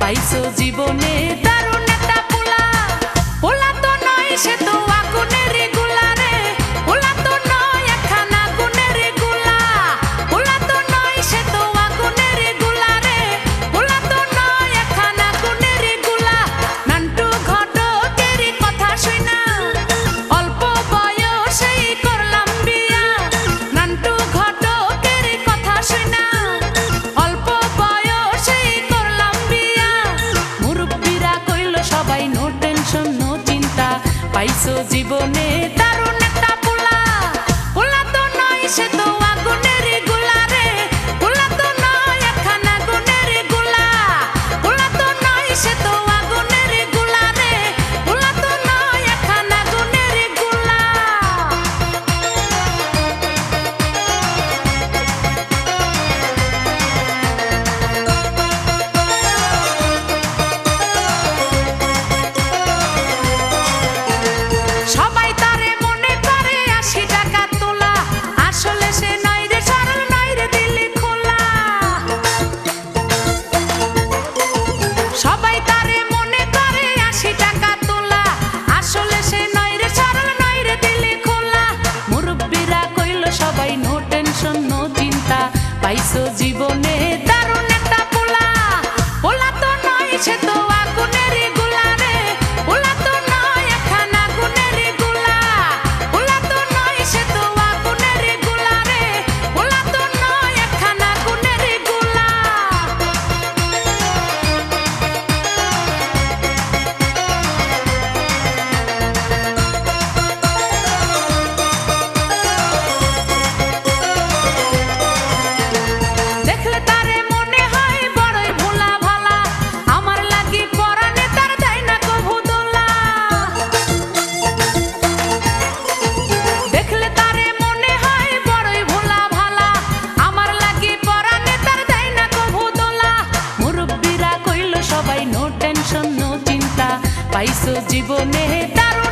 পাইছো জীবনে দারুণ একটা পোলা। পোলা তো নয় সে তো আগুনের গোলা রে, পোলা তো নয় একখানা গুণের গোলা। পোলা তো নয় সে তো আগুনের গোলা রে, পোলা তো নয় একখানা গুণের গোলা। নান্টু ঘটকের কথা শুনা অল্প বয়সেই করলাম বিয়া। নান্টু ঘটকের কথা শুনা অল্প বয়সেই করলাম বিয়া। মুরব্বিরা কইল সবাই নো টেনশন নো চিন্তা, পাইছো জীবনে দারুণ একটা পোলা। পোলা তো নয় সে তো আগুনের গোলা রে, পোলা তো নয় একখানা গুণের গোলা। পোলা তো নয় সে তো আগুনের গোলা রে, পোলা তো নয় একখানা গুণের গোলা। সবাই তারে মনে করে ৮০ টাকা তোলা, আসলে সে নয় রে সরল নয় রে দিলি খোলা। সবাই তারে মনে করে ৮০ টাকা তোলা, আসলে সে নয় রে সরল নয় রে দিলি খোলা। মুরব্বিরা কইল সবাই নো টেনশন নো চিন্তা, পাইছো জীবনে দারুণ একটা পোলা। পোলা তো নয় সে তো আগুনের গোলা রে, পোলা তো নয় একখানা গুণের গোলা। পোলা তো নয় সে তো আগুনের গোলা রে, পোলা তো নয় একখানা গুণের গোলা। দেখলে তারে মনে হয় বড়ই ভোলা ভালা, আমার লাগি পরানে তার দেয় না কভু দোলা। দেখলে তারে মনে হয় বড়ই ভোলা ভালা, আমার লাগি পরানে তার দেয় না কভু দোলা। মুরব্বিরা কইল সবাই নো টেনশন নো চিন্তা, পাইছো জীবনে দারুণ